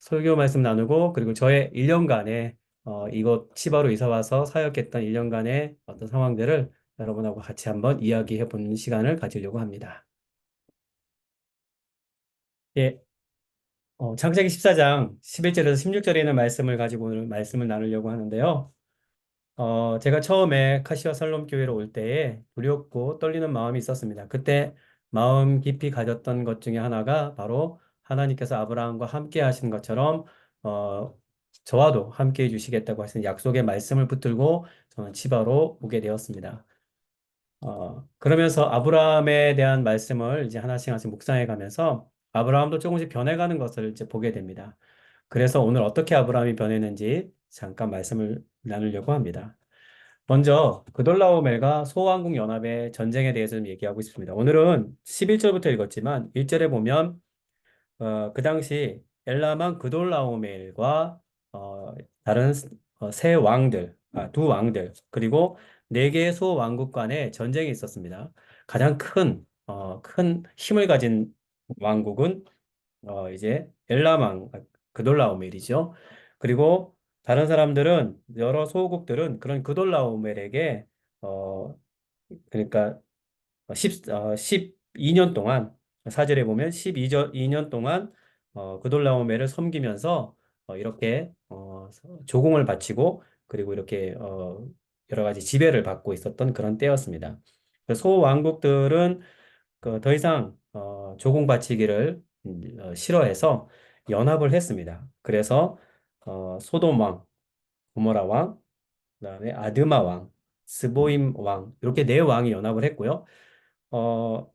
설교 말씀 나누고, 그리고 저의 1년간의 이곳 치바로 이사 와서 사역했던 1년간의 어떤 상황들을 여러분하고 같이 한번 이야기해 보는 시간을 가지려고 합니다. 예, 창세기 14장 11절에서 16절에 있는 말씀을 가지고 오늘 말씀을 나누려고 하는데요. 제가 처음에 카시와 살롬 교회로 올 때에 두렵고 떨리는 마음이 있었습니다. 그때 마음 깊이 가졌던 것 중에 하나가 바로 하나님께서 아브라함과 함께 하신 것처럼 어, 저와도 함께 해주시겠다고 하시는 약속의 말씀을 붙들고 저는 치바로 오게 되었습니다. 그러면서 아브라함에 대한 말씀을 이제 하나씩 하나씩 묵상해 가면서 아브라함도 조금씩 변해가는 것을 이제 보게 됩니다. 그래서 오늘 어떻게 아브라함이 변했는지 잠깐 말씀을 나누려고 합니다. 먼저 그돌라오멜과 소왕국 연합의 전쟁에 대해서 좀 얘기하고 싶습니다. 오늘은 11절부터 읽었지만 1절에 보면 그 당시 엘라만 그돌라오멜과 다른 세 왕들, 두 왕들, 그리고 네 개의 소왕국 간의 전쟁이 있었습니다. 가장 큰 힘을 가진 왕국은 이제 엘라만 그돌라오멜이죠. 그리고 다른 사람들은 여러 소국들은 그런 그돌라오멜에게 어 그러니까 12년 동안 사절에 보면 2년 동안 그돌라오멜을 섬기면서 이렇게 조공을 바치고 그리고 이렇게 여러 가지 지배를 받고 있었던 그런 때였습니다. 그 소왕국들은 더 이상 조공 바치기를 싫어해서 연합을 했습니다. 그래서 소돔 왕, 고모라 왕, 그다음에 아드마 왕, 스보임 왕 이렇게 네 왕이 연합을 했고요. 어,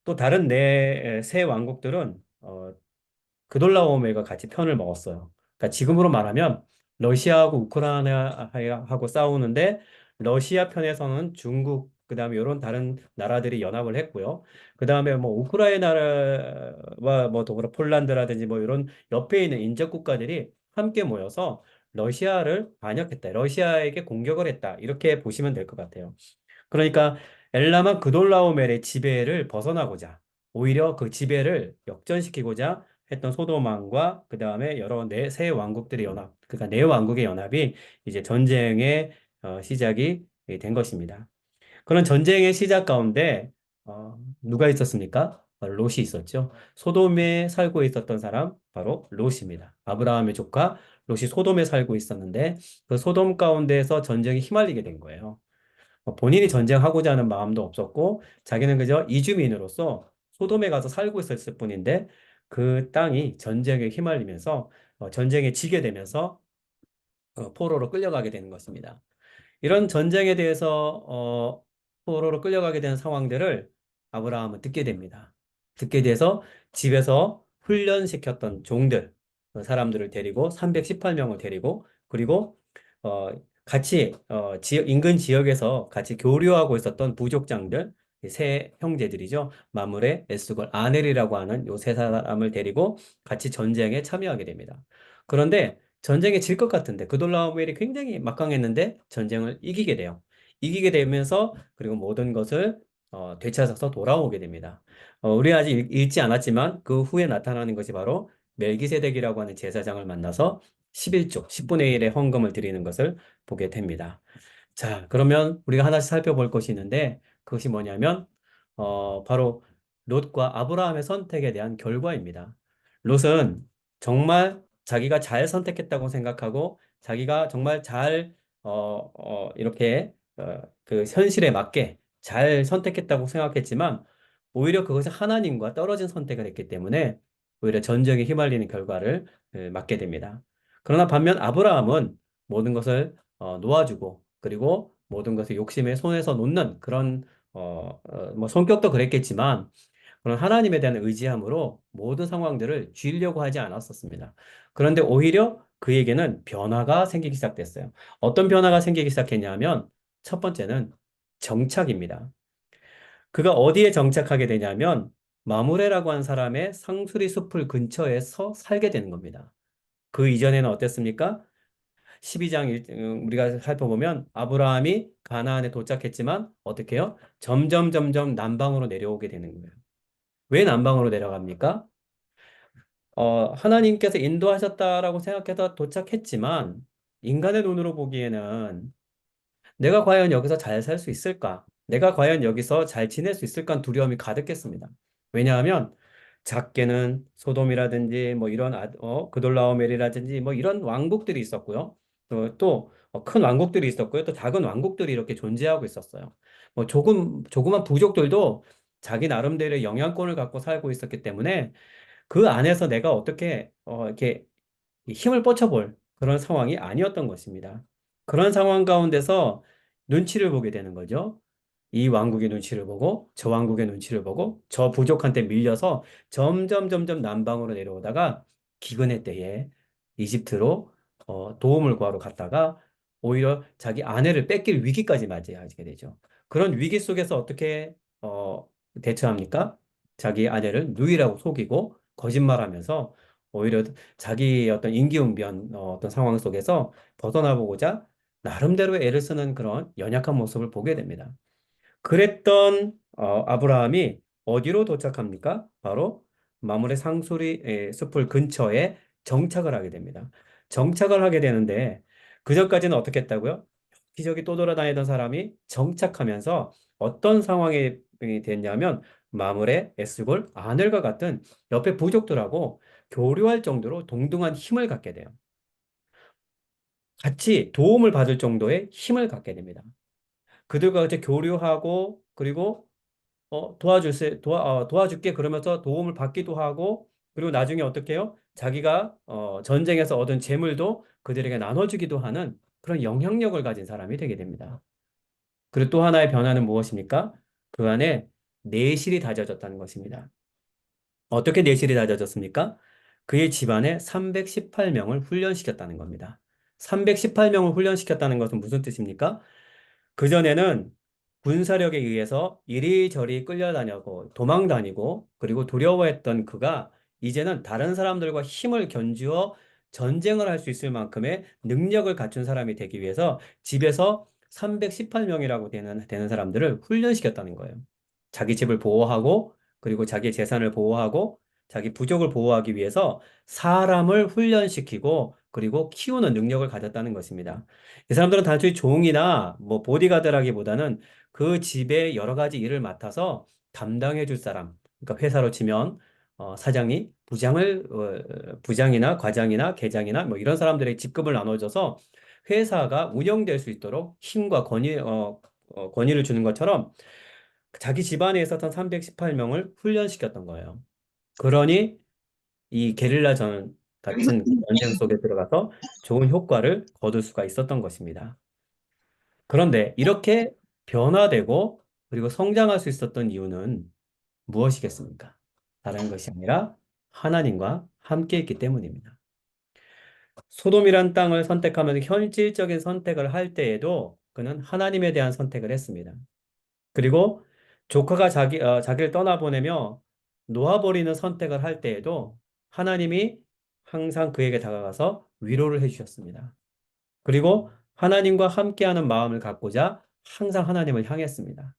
또 다른 네 새 왕국들은 그돌라오메가 같이 편을 먹었어요. 그러니까 지금으로 말하면 러시아하고 우크라이나하고 싸우는데 러시아 편에서는 중국 그다음에 이런 다른 나라들이 연합을 했고요. 그다음에 뭐 우크라이나와 뭐 더불어 폴란드라든지 뭐 이런 옆에 있는 인접 국가들이 함께 모여서 러시아를 반역했다. 러시아에게 공격을 했다. 이렇게 보시면 될 것 같아요. 그러니까 엘라만 그돌라오멜의 지배를 벗어나고자 오히려 그 지배를 역전시키고자 했던 소도망과 그 다음에 여러 세 왕국들의 연합, 그러니까 네 왕국의 연합이 이제 전쟁의 시작이 된 것입니다. 그런 전쟁의 시작 가운데 누가 있었습니까? 바로 롯이 있었죠. 소돔에 살고 있었던 사람 바로 롯입니다. 아브라함의 조카 롯이 소돔에 살고 있었는데 그 소돔 가운데에서 전쟁이 휘말리게 된 거예요. 본인이 전쟁하고자 하는 마음도 없었고 자기는 그저 이주민으로서 소돔에 가서 살고 있었을 뿐인데 그 땅이 전쟁에 휘말리면서 전쟁에 지게 되면서 포로로 끌려가게 되는 것입니다. 이런 전쟁에 대해서 포로로 끌려가게 되는 상황들을 아브라함은 듣게 됩니다. 듣게 돼서 집에서 훈련시켰던 종들, 사람들을 데리고 318명을 데리고 그리고 어, 같이 인근 지역에서 같이 교류하고 있었던 부족장들, 이세 형제들이죠. 마므레, 에스골, 아넬이라고 하는 요 세 사람을 데리고 같이 전쟁에 참여하게 됩니다. 그런데 전쟁에 질 것 같은데 그돌라오멜이 굉장히 막강했는데 전쟁을 이기게 돼요. 이기게 되면서 그리고 모든 것을 되찾아서 돌아오게 됩니다. 우리 아직 읽지 않았지만 그 후에 나타나는 것이 바로 멜기세덱이라고 하는 제사장을 만나서 11조, 10분의 1의 헌금을 드리는 것을 보게 됩니다. 자, 그러면 우리가 하나씩 살펴볼 것이 있는데 그것이 뭐냐면 바로 롯과 아브라함의 선택에 대한 결과입니다. 롯은 정말 자기가 잘 선택했다고 생각하고 자기가 정말 잘 이렇게 그 현실에 맞게 잘 선택했다고 생각했지만 오히려 그것이 하나님과 떨어진 선택을 했기 때문에 오히려 전쟁에 휘말리는 결과를 맞게 됩니다. 그러나 반면 아브라함은 모든 것을 놓아주고 그리고 모든 것을 욕심의 손에서 놓는 그런 뭐 성격도 그랬겠지만 그런 하나님에 대한 의지함으로 모든 상황들을 쥐려고 하지 않았었습니다. 그런데 오히려 그에게는 변화가 생기기 시작됐어요. 어떤 변화가 생기기 시작했냐면 첫 번째는 정착입니다. 그가 어디에 정착하게 되냐면 마무레라고 한 사람의 상수리 숲을 근처에서 살게 되는 겁니다. 그 이전에는 어땠습니까? 12장 우리가 살펴보면 아브라함이 가나안에 도착했지만 어떻게 해요? 점점 남방으로 내려오게 되는 거예요. 왜 남방으로 내려갑니까? 하나님께서 인도하셨다라고 생각해서 도착했지만, 인간의 눈으로 보기에는 내가 과연 여기서 잘 살 수 있을까? 내가 과연 여기서 잘 지낼 수 있을까? 두려움이 가득했습니다. 왜냐하면 작게는 소돔이라든지 뭐 이런 그돌라오멜이라든지 뭐 이런 왕국들이 있었고요. 큰 왕국들이 있었고요. 또 작은 왕국들이 이렇게 존재하고 있었어요. 뭐 조그만 부족들도 자기 나름대로의 영향권을 갖고 살고 있었기 때문에 그 안에서 내가 어떻게 이렇게 이 힘을 뻗쳐볼 그런 상황이 아니었던 것입니다. 그런 상황 가운데서 눈치를 보게 되는 거죠. 이 왕국의 눈치를 보고 저 왕국의 눈치를 보고 저 부족한테 밀려서 점점 남방으로 내려오다가 기근의 때에 이집트로 도움을 구하러 갔다가 오히려 자기 아내를 뺏길 위기까지 맞이하게 되죠. 그런 위기 속에서 어떻게 대처합니까? 자기 아내를 누이라고 속이고 거짓말하면서 오히려 자기의 어떤 임기응변 어떤 상황 속에서 벗어나보고자 나름대로 애를 쓰는 그런 연약한 모습을 보게 됩니다. 그랬던 아브라함이 어디로 도착합니까? 바로 마물의 상수리 숲을 근처에 정착을 하게 됩니다. 정착을 하게 되는데 그전까지는 어떻게 했다고요? 여기저기 또 돌아다니던 사람이 정착하면서 어떤 상황이 됐냐면 마물의 에스골, 아넬과 같은 옆에 부족들하고 교류할 정도로 동등한 힘을 갖게 돼요. 같이 도움을 받을 정도의 힘을 갖게 됩니다. 그들과 같이 교류하고 그리고 도와줄게 그러면서 도움을 받기도 하고 그리고 나중에 어떻게 해요? 자기가 전쟁에서 얻은 재물도 그들에게 나눠주기도 하는 그런 영향력을 가진 사람이 되게 됩니다. 그리고 또 하나의 변화는 무엇입니까? 그 안에 내실이 다져졌다는 것입니다. 어떻게 내실이 다져졌습니까? 그의 집안에 318명을 훈련시켰다는 겁니다. 318명을 훈련시켰다는 것은 무슨 뜻입니까? 그전에는 군사력에 의해서 이리저리 끌려다녔고 도망 다니고 그리고 두려워했던 그가 이제는 다른 사람들과 힘을 견주어 전쟁을 할 수 있을 만큼의 능력을 갖춘 사람이 되기 위해서 집에서 318명이라고 되는 사람들을 훈련시켰다는 거예요. 자기 집을 보호하고 그리고 자기 재산을 보호하고 자기 부족을 보호하기 위해서 사람을 훈련시키고 그리고 키우는 능력을 가졌다는 것입니다. 이 사람들은 단순히 종이나 뭐 보디가드라기보다는 그 집의 여러 가지 일을 맡아서 담당해 줄 사람. 그러니까 회사로 치면 사장이 부장이나 과장이나 계장이나 뭐 이런 사람들의 직급을 나눠줘서 회사가 운영될 수 있도록 힘과 권위를 주는 것처럼 자기 집안에 있었던 318명을 훈련시켰던 거예요. 그러니 이 게릴라 전 같은 전쟁 속에 들어가서 좋은 효과를 거둘 수가 있었던 것입니다. 그런데 이렇게 변화되고 그리고 성장할 수 있었던 이유는 무엇이겠습니까? 다른 것이 아니라 하나님과 함께 있기 때문입니다. 소돔이란 땅을 선택하면서 현실적인 선택을 할 때에도 그는 하나님에 대한 선택을 했습니다. 그리고 조카가 자기를 떠나보내며 놓아버리는 선택을 할 때에도 하나님이 항상 그에게 다가가서 위로를 해주셨습니다. 그리고 하나님과 함께하는 마음을 갖고자 항상 하나님을 향했습니다.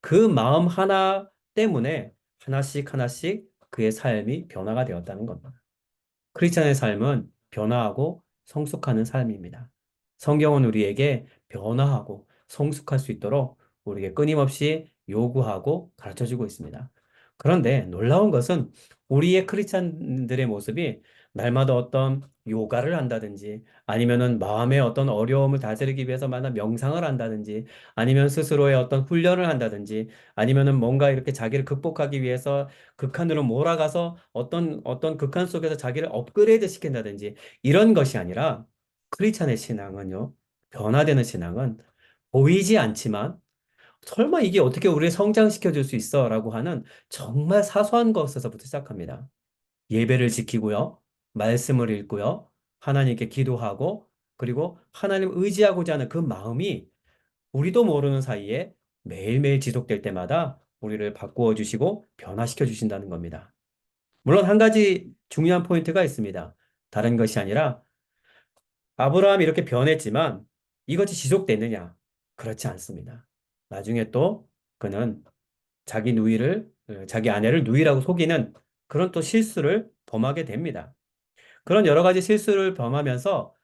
그 마음 하나 때문에 하나씩 하나씩 그의 삶이 변화가 되었다는 겁니다. 크리스찬의 삶은 변화하고 성숙하는 삶입니다. 성경은 우리에게 변화하고 성숙할 수 있도록 우리에게 끊임없이 요구하고 가르쳐 주고 있습니다. 그런데 놀라운 것은 우리의 크리스찬들의 모습이 날마다 어떤 요가를 한다든지 아니면은 마음의 어떤 어려움을 다스리기 위해서 만나 명상을 한다든지 아니면 스스로의 어떤 훈련을 한다든지 아니면은 뭔가 이렇게 자기를 극복하기 위해서 극한으로 몰아가서 어떤 극한 속에서 자기를 업그레이드 시킨다든지 이런 것이 아니라 크리스찬의 신앙은요, 변화되는 신앙은 보이지 않지만 설마 이게 어떻게 우리를 성장시켜 줄 수 있어? 라고 하는 정말 사소한 것에서부터 시작합니다. 예배를 지키고요, 말씀을 읽고요, 하나님께 기도하고 그리고 하나님을 의지하고자 하는 그 마음이 우리도 모르는 사이에 매일매일 지속될 때마다 우리를 바꾸어 주시고 변화시켜 주신다는 겁니다. 물론 한 가지 중요한 포인트가 있습니다. 다른 것이 아니라 아브라함이 이렇게 변했지만 이것이 지속됐느냐? 그렇지 않습니다. 나중에 또 그는 자기 아내를 누이라고 속이는 그런 또 실수를 범하게 됩니다. 그런 여러 가지 실수를 범하면서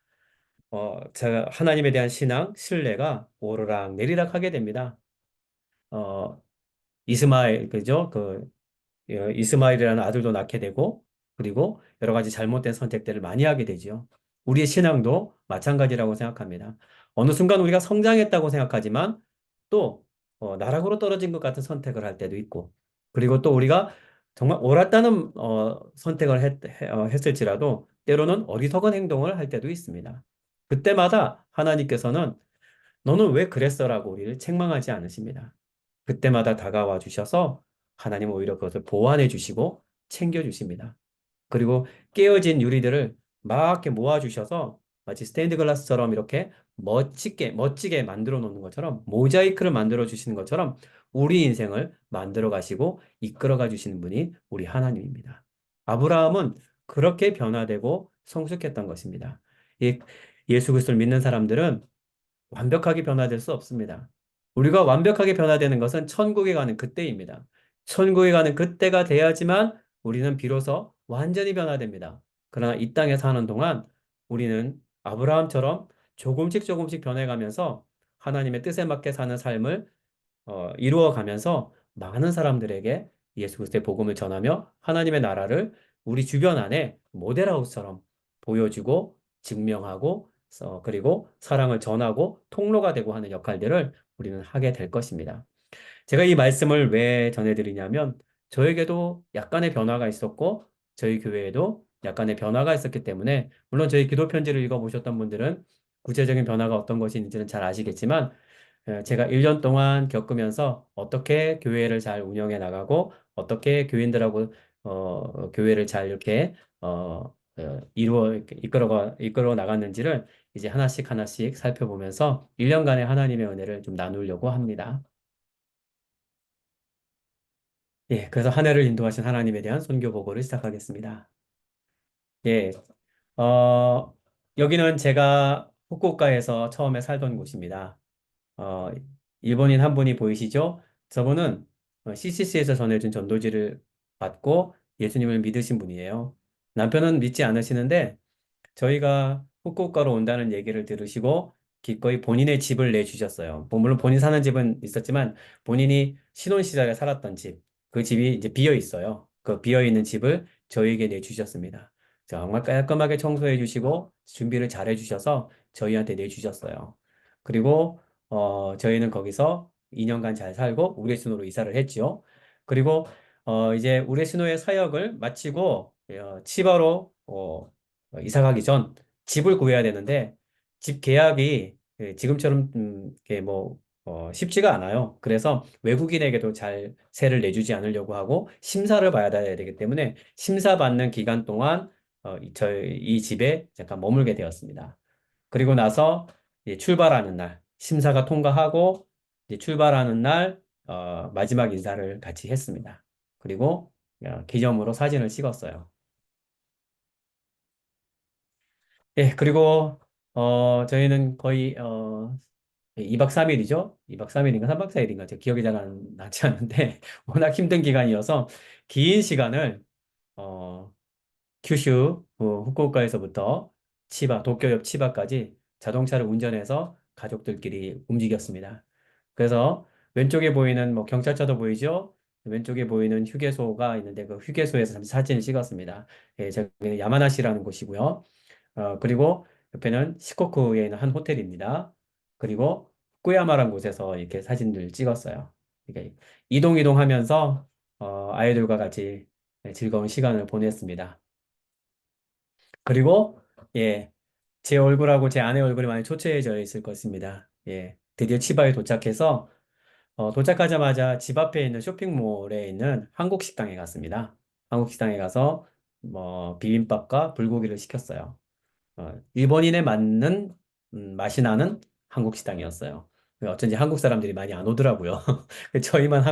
제가 하나님에 대한 신앙, 신뢰가 오르락 내리락 하게 됩니다. 어, 이스마엘, 그죠? 이스마엘이라는 아들도 낳게 되고, 그리고 여러 가지 잘못된 선택들을 많이 하게 되죠. 우리의 신앙도 마찬가지라고 생각합니다. 어느 순간 우리가 성장했다고 생각하지만, 또, 나락으로 떨어진 것 같은 선택을 할 때도 있고, 그리고 또 우리가 정말 옳았다는, 선택을 했을지라도, 때로는 어리석은 행동을 할 때도 있습니다. 그때마다 하나님께서는 너는 왜 그랬어라고 우리를 책망하지 않으십니다. 그때마다 다가와 주셔서 하나님은 오히려 그것을 보완해 주시고 챙겨 주십니다. 그리고 깨어진 유리들을 막 이렇게 모아 주셔서 마치 스테인드 글라스처럼 이렇게 멋지게 만들어 놓는 것처럼 모자이크를 만들어 주시는 것처럼 우리 인생을 만들어 가시고 이끌어 가 주시는 분이 우리 하나님입니다. 아브라함은 그렇게 변화되고 성숙했던 것입니다. 이 예수 그리스도를 믿는 사람들은 완벽하게 변화될 수 없습니다. 우리가 완벽하게 변화되는 것은 천국에 가는 그때입니다. 천국에 가는 그때가 돼야지만 우리는 비로소 완전히 변화됩니다. 그러나 이 땅에 사는 동안 우리는 아브라함처럼 조금씩 변해가면서 하나님의 뜻에 맞게 사는 삶을 이루어가면서 많은 사람들에게 예수 그리스도의 복음을 전하며 하나님의 나라를 우리 주변 안에 모델하우스처럼 보여주고 증명하고 그리고 사랑을 전하고 통로가 되고 하는 역할들을 우리는 하게 될 것입니다. 제가 이 말씀을 왜 전해드리냐면 저에게도 약간의 변화가 있었고 저희 교회에도 약간의 변화가 있었기 때문에 물론 저희 기도 편지를 읽어보셨던 분들은 구체적인 변화가 어떤 것이 있는지는 잘 아시겠지만 제가 1년 동안 겪으면서 어떻게 교회를 잘 운영해 나가고 어떻게 교인들하고 교회를 잘 이렇게 이끌어 나갔는지를 이제 하나씩 살펴보면서 1년간의 하나님의 은혜를 좀 나누려고 합니다. 예, 그래서 한 해를 인도하신 하나님에 대한 선교 보고를 시작하겠습니다. 예, 어, 여기는 제가 후쿠오카에서 처음에 살던 곳입니다. 어, 일본인 한 분이 보이시죠? 저분은 CCC에서 전해준 전도지를 받고 예수님을 믿으신 분이에요. 남편은 믿지 않으시는데 저희가 후쿠오카로 온다는 얘기를 들으시고 기꺼이 본인의 집을 내주셨어요. 뭐 물론 본인 사는 집은 있었지만 본인이 신혼 시절에 살았던 집, 그 집이 이제 비어 있어요. 그 비어 있는 집을 저희에게 내주셨습니다. 정말 깔끔하게 청소해 주시고 준비를 잘 해주셔서 저희한테 내주셨어요. 그리고 저희는 거기서 2년간 잘 살고 우레스노로 이사를 했지요. 그리고 이제 우레스노의 사역을 마치고 치바로 이사 가기 전 집을 구해야 되는데 집 계약이 지금처럼 이게 뭐 쉽지가 않아요. 그래서 외국인에게도 잘 세를 내주지 않으려고 하고 심사를 받아야 되기 때문에 심사받는 기간 동안 저희 이 집에 잠깐 머물게 되었습니다. 그리고 나서 이제 출발하는 날 심사가 통과하고 이제 출발하는 날 마지막 인사를 같이 했습니다. 그리고 기념으로 사진을 찍었어요. 예, 그리고, 저희는 거의, 2박 3일이죠? 2박 3일인가 3박 4일인가? 제 기억이 잘 나지 않는데, 워낙 힘든 기간이어서, 긴 시간을, 어, 큐슈, 후쿠오카에서부터 도쿄 옆 치바까지 자동차를 운전해서 가족들끼리 움직였습니다. 그래서 왼쪽에 보이는 뭐 경찰차도 보이죠? 왼쪽에 보이는 휴게소가 있는데 그 휴게소에서 잠시 사진을 찍었습니다. 예, 저기는 야마나시라는 곳이고요. 그리고 옆에는 시코쿠에 있는 한 호텔입니다. 그리고 후쿠야마라는 곳에서 이렇게 사진을 찍었어요. 이렇게 이동하면서 아이들과 같이 즐거운 시간을 보냈습니다. 그리고 예, 제 얼굴하고 제 아내 얼굴이 많이 초췌해져 있을 것입니다. 예, 드디어 치바에 도착해서 도착하자마자 집 앞에 있는 쇼핑몰에 있는 한국 식당에 갔습니다. 한국 식당에 가서 뭐 비빔밥과 불고기를 시켰어요. 일본인에 맞는 맛이 나는 한국 식당이었어요. 어쩐지 한국 사람들이 많이 안 오더라고요. 저희만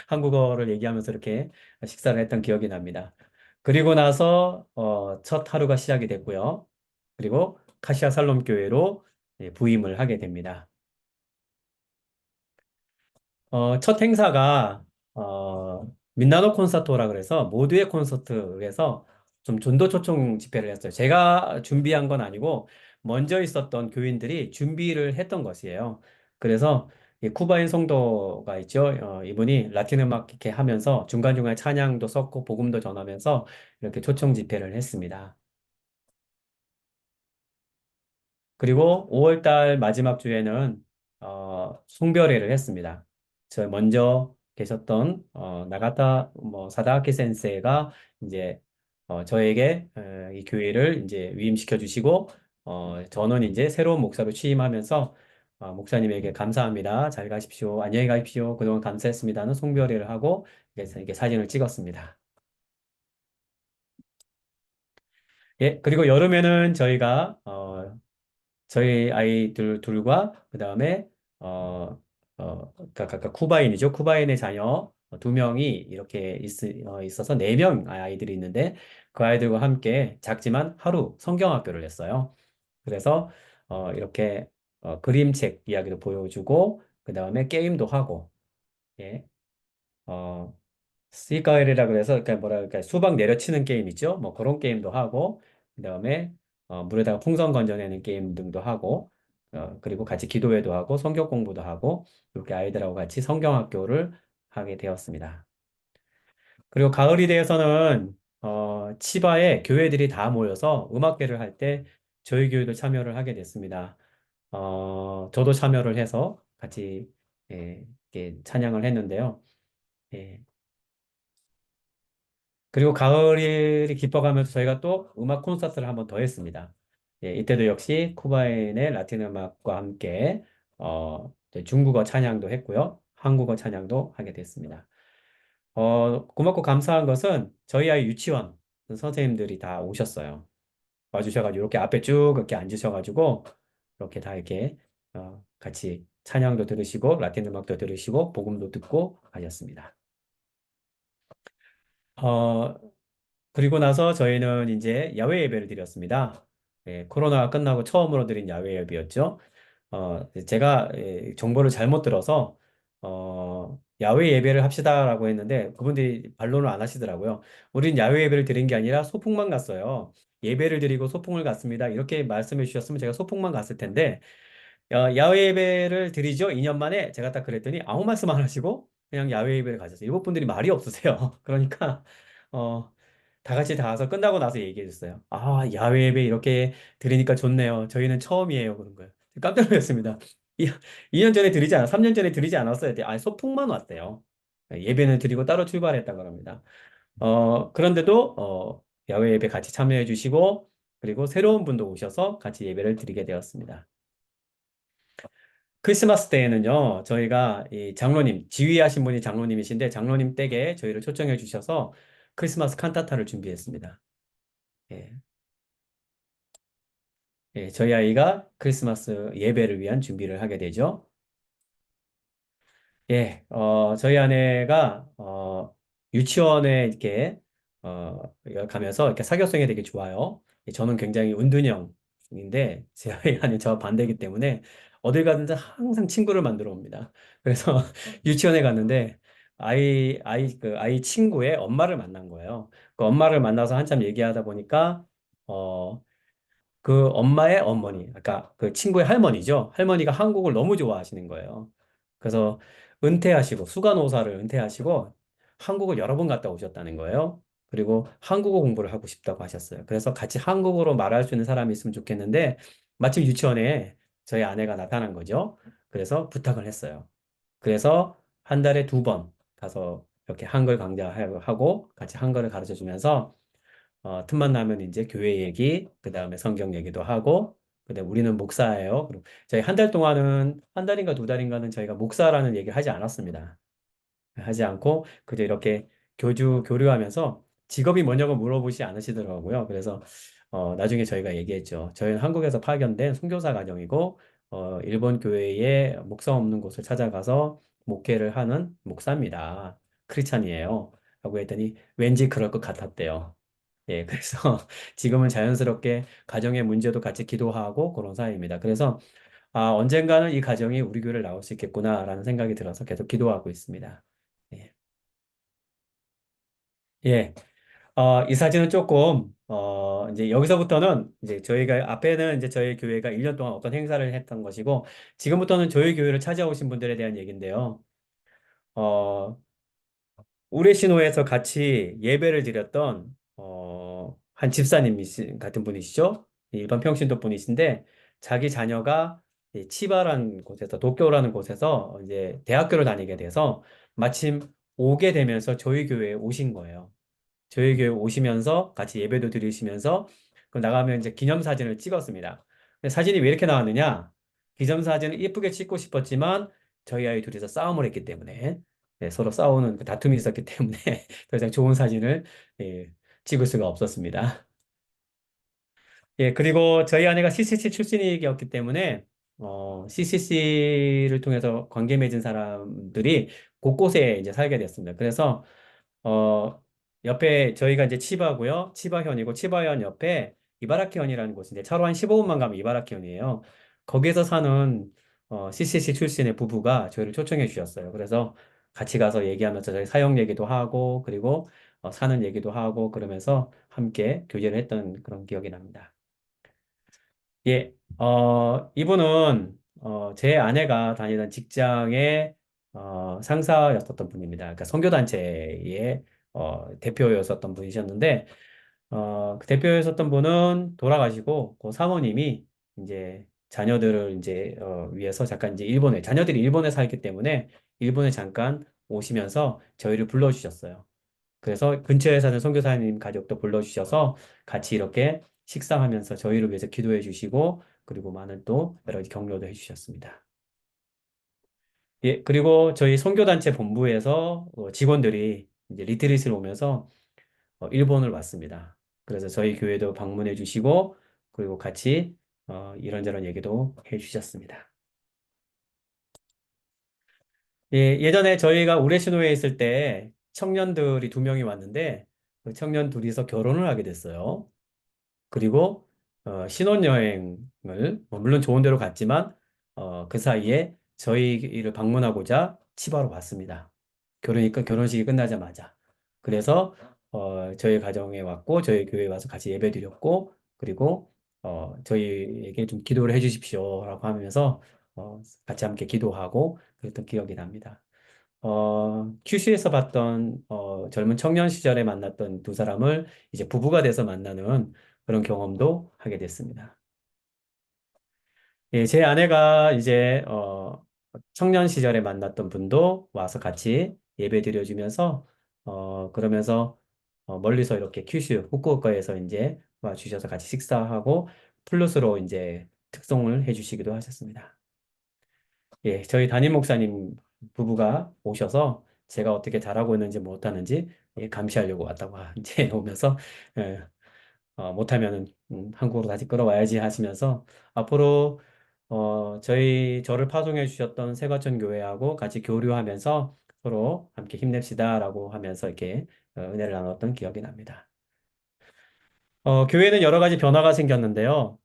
한국어를 얘기하면서 이렇게 식사를 했던 기억이 납니다. 그리고 나서 첫 하루가 시작이 됐고요. 그리고 카시아 살롬 교회로 부임을 하게 됩니다. 첫 행사가 민나노 콘서트라 그래서 모두의 콘서트에서 좀 전도 초청 집회를 했어요. 제가 준비한 건 아니고 먼저 있었던 교인들이 준비를 했던 것이에요. 그래서 이 쿠바인 성도가 있죠. 이분이 라틴 음악 이렇게 하면서 중간중간 찬양도 섞고 복음도 전하면서 이렇게 초청 집회를 했습니다. 그리고 5월 달 마지막 주에는 송별회를 했습니다. 저 먼저 계셨던 나가타 뭐 사다키 센세가 이제 저에게 이 교회를 이제 위임시켜 주시고 저는 이제 새로운 목사로 취임하면서 목사님에게 감사합니다. 잘 가십시오. 안녕히 가십시오. 그동안 감사했습니다는 송별회를 하고 이게 사진을 찍었습니다. 예, 그리고 여름에는 저희가 저희 아이들 둘과 그다음에 각각 쿠바인이죠. 쿠바인의 자녀 두 명이 이렇게 있어서 네 명 아이들이 있는데 그 아이들과 함께 작지만 하루 성경학교를 했어요. 그래서 이렇게 그림책 이야기도 보여주고 그다음에 게임도 하고 예. 어, 스이카엘이라 그래서 그러니까 뭐라 그럴까 수박 내려치는 게임 있죠. 뭐 그런 게임도 하고 그다음에 물에다가 풍선 건져내는 게임 등도 하고 그리고 같이 기도회도 하고 성경 공부도 하고 이렇게 아이들하고 같이 성경학교를 하게 되었습니다. 그리고 가을이 되어서는 치바에 교회들이 다 모여서 음악회를 할 때 저희 교회도 참여를 하게 됐습니다. 저도 참여를 해서 같이 이렇게 찬양을 했는데요. 예, 그리고 가을이 깊어가면서 저희가 또 음악 콘서트를 한번 더 했습니다. 예, 이때도 역시 쿠바인의 라틴 음악과 함께 이제 중국어 찬양도 했고요. 한국어 찬양도 하게 됐습니다. 고맙고 감사한 것은 저희 아이 유치원 선생님들이 다 오셨어요. 와주셔가지고 이렇게 앞에 쭉 이렇게 앉으셔가지고 이렇게 다 이렇게 같이 찬양도 들으시고 라틴 음악도 들으시고 복음도 듣고 가셨습니다. 어, 그리고 나서 저희는 이제 야외 예배를 드렸습니다. 예, 코로나가 끝나고 처음으로 드린 야외 예배였죠. 제가 정보를 잘못 들어서 야외 예배를 합시다라고 했는데 그분들이 반론을 안 하시더라고요. 우린 야외 예배를 드린 게 아니라 소풍만 갔어요. 예배를 드리고 소풍을 갔습니다. 이렇게 말씀해 주셨으면 제가 소풍만 갔을 텐데 야외 예배를 드리죠. 2년 만에 제가 딱 그랬더니 아무 말씀 안 하시고 그냥 야외 예배를 가셨어요. 일본 분들이 말이 없으세요. 그러니까 어, 다 같이 다 와서 끝나고 나서 얘기해 줬어요. 아, 야외 예배 이렇게 드리니까 좋네요. 저희는 처음이에요. 그런 거예요. 깜짝 놀랐습니다. 2년 전에 드리지 않아, 3년 전에 드리지 않았어요. 아, 소풍만 왔대요. 예배는 드리고 따로 출발했다고 합니다. 그런데도 야외 예배 같이 참여해 주시고 그리고 새로운 분도 오셔서 같이 예배를 드리게 되었습니다. 크리스마스 때에는요, 저희가 이 장로님, 지휘하신 분이 장로님이신데, 장로님 댁에 저희를 초청해 주셔서 크리스마스 칸타타를 준비했습니다. 예, 예, 저희 아이가 크리스마스 예배를 위한 준비를 하게 되죠. 예, 저희 아내가, 유치원에 이렇게, 가면서 이렇게 사교성이 되게 좋아요. 예, 저는 굉장히 운둔형인데, 제 아내는 저와 반대이기 때문에, 어딜 가든지 항상 친구를 만들어 옵니다. 그래서 유치원에 갔는데, 아이 친구의 엄마를 만난 거예요. 그 엄마를 만나서 한참 얘기하다 보니까, 어, 그 엄마의 어머니, 아까 그 친구의 할머니죠. 할머니가 한국을 너무 좋아하시는 거예요. 그래서 은퇴하시고, 수간호사를 은퇴하시고, 한국을 여러 번 갔다 오셨다는 거예요. 그리고 한국어 공부를 하고 싶다고 하셨어요. 그래서 같이 한국어로 말할 수 있는 사람이 있으면 좋겠는데, 마침 유치원에 저희 아내가 나타난 거죠. 그래서 부탁을 했어요. 그래서 한 달에 두 번 가서 이렇게 한글 강좌하고 같이 한글을 가르쳐 주면서 틈만 나면 이제 교회 얘기, 그 다음에 성경 얘기도 하고, 그다음에 우리는 목사예요. 그리고 저희 한 달 동안은, 한 달인가 두 달인가는 저희가 목사라는 얘기를 하지 않았습니다. 하지 않고, 그저 이렇게 교류하면서 직업이 뭐냐고 물어보지 않으시더라고요. 그래서, 나중에 저희가 얘기했죠. 저희는 한국에서 파견된 선교사 가정이고, 일본 교회에 목사 없는 곳을 찾아가서 목회를 하는 목사입니다. 크리스찬이에요. 라고 했더니 왠지 그럴 것 같았대요. 예, 그래서 지금은 자연스럽게 가정의 문제도 같이 기도하고 그런 사이입니다. 그래서 언젠가는 이 가정이 우리 교회를 나올 수 있겠구나라는 생각이 들어서 계속 기도하고 있습니다. 예. 예. 이 사진은 조금, 이제 여기서부터는 이제 저희가 앞에는 이제 저희 교회가 1년 동안 어떤 행사를 했던 것이고, 지금부터는 저희 교회를 찾아오신 분들에 대한 얘기인데요. 어, 우레시노에서 같이 예배를 드렸던, 한 집사님 같은 분이시죠? 일반 평신도 분이신데, 자기 자녀가 이 치바라는 곳에서, 도쿄라는 곳에서 이제 대학교를 다니게 돼서 마침 오게 되면서 저희 교회에 오신 거예요. 저희 교회 오시면서 같이 예배도 드리시면서 그 나가면 이제 기념사진을 찍었습니다. 근데 사진이 왜 이렇게 나왔느냐? 기념사진을 이쁘게 찍고 싶었지만 저희 아이 둘이서 싸움을 했기 때문에 네, 서로 싸우는 그 다툼이 있었기 때문에 더 이상 좋은 사진을 예, 찍을 수가 없었습니다. 예, 그리고 저희 아내가 CCC 출신이었기 때문에 CCC를 통해서 관계 맺은 사람들이 곳곳에 이제 살게 됐습니다. 그래서 어, 옆에 저희가 이제 치바고요. 치바현이고 치바현 옆에 이바라키현이라는 곳인데 차로 한 15분만 가면 이바라키현이에요. 거기에서 사는 CCC 출신의 부부가 저희를 초청해 주셨어요. 그래서 같이 가서 얘기하면서 저희 사역 얘기도 하고 그리고 사는 얘기도 하고 그러면서 함께 교제를 했던 그런 기억이 납니다. 예, 이분은 제 아내가 다니던 직장의 상사였었던 분입니다. 그러니까 선교단체의 대표였었던 분이셨는데, 그 대표였었던 분은 돌아가시고, 그 사모님이 이제 자녀들을 이제 위해서 잠깐 이제 자녀들이 일본에 살기 때문에 일본에 잠깐 오시면서 저희를 불러주셨어요. 그래서 근처에 사는 선교사님 가족도 불러주셔서 같이 이렇게 식사하면서 저희를 위해서 기도해 주시고 그리고 많은 또 여러 가지 격려도 해 주셨습니다. 예, 그리고 저희 선교단체 본부에서 직원들이 이제 리트릿을 오면서 일본을 왔습니다. 그래서 저희 교회도 방문해 주시고 그리고 같이 이런저런 얘기도 해 주셨습니다. 예, 예전에 저희가 우레시노에 있을 때 청년들이 두 명이 왔는데 그 청년 둘이서 결혼을 하게 됐어요. 그리고 신혼여행을 물론 좋은 데로 갔지만 그 사이에 저희를 방문하고자 치바로 왔습니다. 결혼식이 끝나자마자. 그래서 저희 가정에 왔고 저희 교회에 와서 같이 예배드렸고 그리고 저희에게 좀 기도를 해주십시오라고 하면서 같이 함께 기도하고 그랬던 기억이 납니다. 큐슈에서 봤던 젊은 청년 시절에 만났던 두 사람을 이제 부부가 돼서 만나는 그런 경험도 하게 됐습니다. 예, 제 아내가 이제 청년 시절에 만났던 분도 와서 같이 예배 드려주면서 그러면서 멀리서 이렇게 큐슈 후쿠오카에서 이제 와 주셔서 같이 식사하고 플러스로 이제 특송을 해주시기도 하셨습니다. 예, 저희 담임 목사님 부부가 오셔서 제가 어떻게 잘하고 있는지 못하는지 예, 감시하려고 왔다고 이제 오면서 예, 못하면은 한국으로 다시 끌어와야지 하시면서 앞으로 저를 파송해 주셨던 세과천 교회하고 같이 교류하면서 서로 함께 힘냅시다라고 하면서 이렇게 은혜를 나눴던 기억이 납니다. 교회는 여러 가지 변화가 생겼는데요.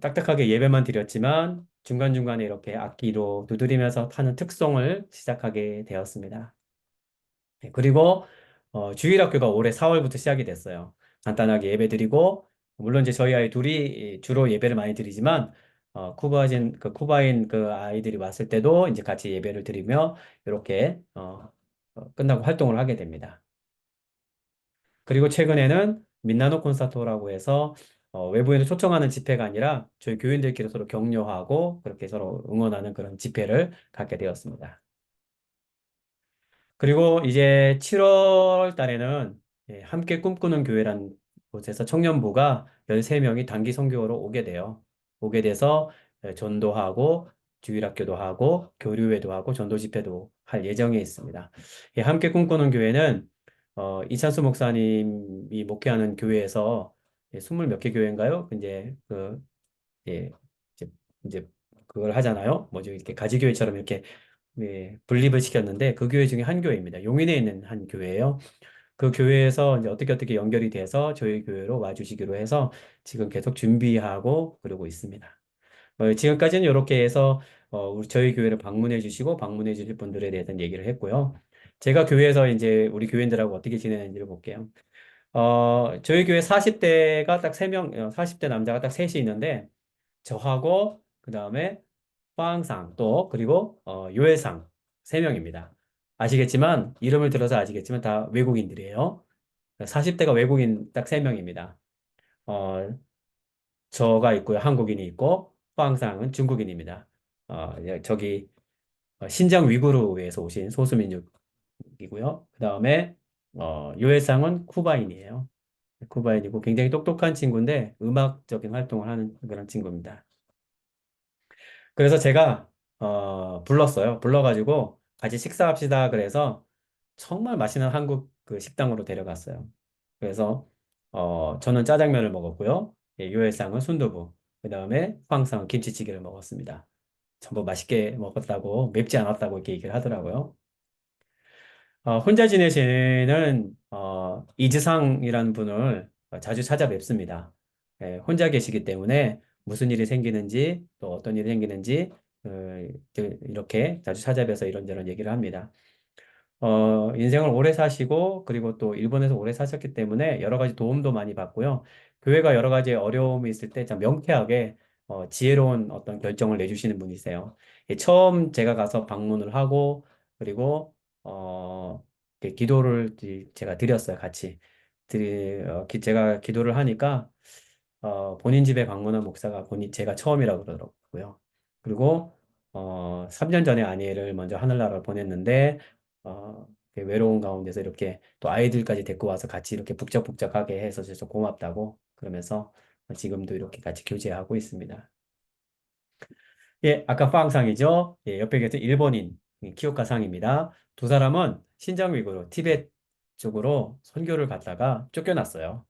딱딱하게 예배만 드렸지만 중간중간에 이렇게 악기로 두드리면서 타는 특송을 시작하게 되었습니다. 네, 그리고 주일학교가 올해 4월부터 시작이 됐어요. 간단하게 예배 드리고 물론 이제 저희 아이 둘이 주로 예배를 많이 드리지만 쿠바인 그 아이들이 왔을 때도 이제 같이 예배를 드리며 이렇게 끝나고 활동을 하게 됩니다. 그리고 최근에는 민나노 콘사토라고 해서 외부인을 초청하는 집회가 아니라 저희 교인들끼리 서로 격려하고 그렇게 서로 응원하는 그런 집회를 갖게 되었습니다. 그리고 이제 7월 달에는 예, 함께 꿈꾸는 교회란 곳에서 청년부가 13명이 단기 선교로 오게 돼요. 오게 돼서 전도하고 주일학교도 하고 교류회도 하고 전도 집회도 할 예정에 있습니다. 예, 함께 꿈꾸는 교회는 이찬수 목사님이 목회하는 교회에서 예, 20 몇 개 교회인가요? 예, 이제, 이제 그걸 하잖아요. 뭐죠? 이렇게 가지교회처럼 이렇게 예, 분립을 시켰는데 그 교회 중에 한 교회입니다. 용인에 있는 한 교회예요. 그 교회에서 이제 어떻게 연결이 돼서 저희 교회로 와주시기로 해서 지금 계속 준비하고 그러고 있습니다. 지금까지는 이렇게 해서 저희 교회를 방문해 주시고 방문해 주실 분들에 대해서 얘기를 했고요. 제가 교회에서 이제 우리 교인들하고 어떻게 지내는지를 볼게요. 저희 교회 40대가 딱 3명, 40대 남자가 딱 셋이 있는데, 저하고, 그 다음에 화항상 또, 그리고, 요해상 3명입니다. 아시겠지만, 이름을 들어서 아시겠지만 다 외국인들이에요. 40대가 외국인 딱 3명입니다. 어, 저가 있고요. 한국인이 있고, 화항상은 중국인입니다. 저기, 신장 위구르에서 오신 소수민족이고요. 그 다음에, 요해상은 쿠바인이에요. 쿠바인이고 굉장히 똑똑한 친구인데 음악적인 활동을 하는 그런 친구입니다. 그래서 제가 불렀어요. 불러가지고 같이 식사합시다. 그래서 정말 맛있는 한국 그 식당으로 데려갔어요. 그래서 저는 짜장면을 먹었고요. 예, 요엘상은 순두부, 그 다음에 황상은 김치찌개를 먹었습니다. 전부 맛있게 먹었다고 맵지 않았다고 이렇게 얘기를 하더라고요. 혼자 지내시는 이지상이라는 분을 자주 찾아뵙습니다. 예, 혼자 계시기 때문에 무슨 일이 생기는지 또 어떤 일이 생기는지 이렇게 자주 찾아뵈서 이런저런 얘기를 합니다. 인생을 오래 사시고 그리고 또 일본에서 오래 사셨기 때문에 여러 가지 도움도 많이 받고요. 교회가 여러 가지 어려움이 있을 때 참 명쾌하게 지혜로운 어떤 결정을 내주시는 분이세요. 예, 처음 제가 가서 방문을 하고 그리고 이렇게 기도를 제가 드렸어요. 같이. 제가 기도를 하니까 본인 집에 방문한 목사가 제가 처음이라고 그러더라고요. 그리고 3년 전에 아내를 먼저 하늘나라로 보냈는데 이렇게 외로운 가운데서 이렇게 또 아이들까지 데리고 와서 같이 이렇게 북적북적하게 해서 진짜 고맙다고 그러면서 지금도 이렇게 같이 교제하고 있습니다. 예, 아까 파항상이죠. 예, 옆에 계신 일본인 키오카 상입니다. 두 사람은 신疆위구르, 티베트 쪽으로 선교를 갔다가 쫓겨났어요.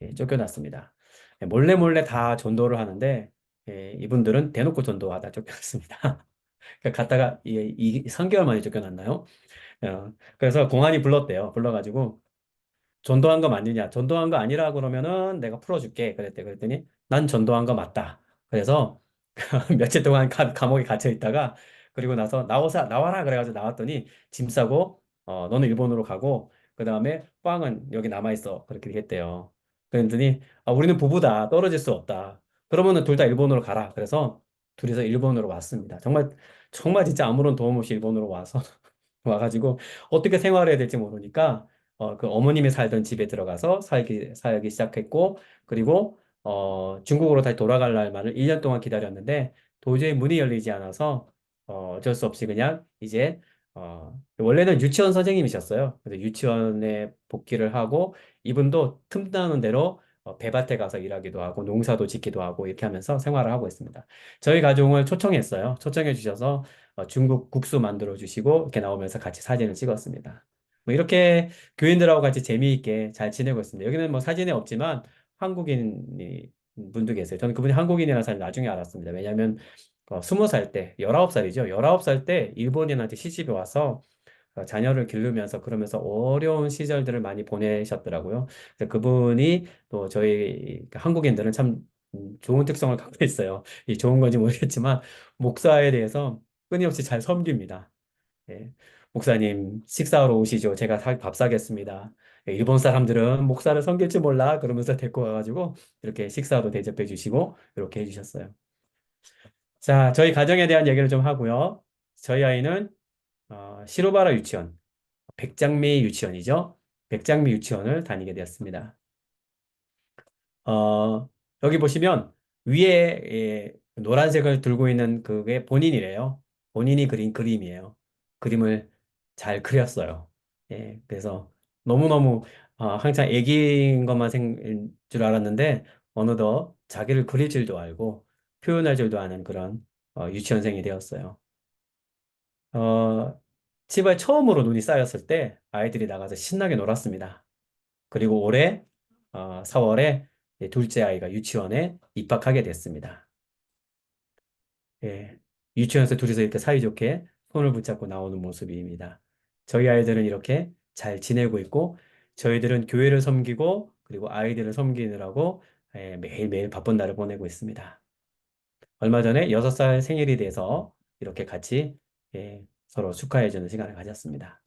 예, 쫓겨났습니다. 예, 몰래 몰래 다 전도를 하는데 예, 이분들은 대놓고 전도하다 쫓겨났습니다. 그러니까 갔다가 3개월 만에 쫓겨났나요? 그래서 공안이 불렀대요. 불러가지고 전도한 거 맞느냐? 전도한 거 아니라 그러면은 내가 풀어줄게. 그랬더니 난 전도한 거 맞다. 그래서 며칠 동안 감옥에 갇혀 있다가 그리고 나서 나와라 그래가지고 나왔더니 짐 싸고 너는 일본으로 가고 그 다음에 빵은 여기 남아 있어. 그렇게 했대요. 그랬더니 우리는 부부다. 떨어질 수 없다. 그러면은 둘 다 일본으로 가라. 그래서 둘이서 일본으로 왔습니다. 정말 정말 진짜 아무런 도움 없이 일본으로 와서 와가지고 어떻게 생활해야 될지 모르니까 그 어머님이 살던 집에 들어가서 살기 시작했고 그리고 중국으로 다시 돌아갈 날만을 1년 동안 기다렸는데 도저히 문이 열리지 않아서 어쩔 수 없이 그냥 이제 원래는 유치원 선생님이셨어요. 그래서 유치원에 복귀를 하고 이분도 틈나는 대로 밭에 가서 일하기도 하고 농사도 짓기도 하고 이렇게 하면서 생활을 하고 있습니다. 저희 가족을 초청했어요. 초청해 주셔서 중국 국수 만들어 주시고 이렇게 나오면서 같이 사진을 찍었습니다. 뭐 이렇게 교인들하고 같이 재미있게 잘 지내고 있습니다. 여기는 뭐 사진에 없지만 한국인 분도 계세요. 저는 그분이 한국인이라는 사실 나중에 알았습니다. 왜냐하면 20살 때, 19살이죠. 19살 때 일본인한테 시집에 와서 자녀를 기르면서 그러면서 어려운 시절들을 많이 보내셨더라고요. 그래서 그분이 또 저희 한국인들은 참 좋은 특성을 갖고 있어요. 이 좋은 건지 모르겠지만 목사에 대해서 끊임없이 잘 섬깁니다. 예. 목사님 식사하러 오시죠. 제가 밥 사겠습니다. 예, 일본 사람들은 목사를 섬길 줄 몰라 그러면서 데리고 와가지고 이렇게 식사도 대접해 주시고 이렇게 해주셨어요. 자, 저희 가정에 대한 얘기를 좀 하고요. 저희 아이는 시로바라 유치원, 백장미 유치원이죠. 백장미 유치원을 다니게 되었습니다. 여기 보시면 위에 노란색을 들고 있는 그게 본인이래요. 본인이 그린 그림이에요. 그림을 잘 그렸어요. 예, 그래서 너무너무 항상 애기인 것만 생길 줄 알았는데 어느덧 자기를 그릴 줄도 알고 표현할 줄도 아는 그런 유치원생이 되었어요. 어, 집에 처음으로 눈이 쌓였을 때 아이들이 나가서 신나게 놀았습니다. 그리고 올해 4월에 둘째 아이가 유치원에 입학하게 됐습니다. 예, 유치원에서 둘이서 이렇게 사이좋게 손을 붙잡고 나오는 모습입니다. 저희 아이들은 이렇게 잘 지내고 있고 저희들은 교회를 섬기고 그리고 아이들을 섬기느라고 매일매일 바쁜 날을 보내고 있습니다. 얼마 전에 6살 생일이 돼서 이렇게 같이 서로 축하해주는 시간을 가졌습니다.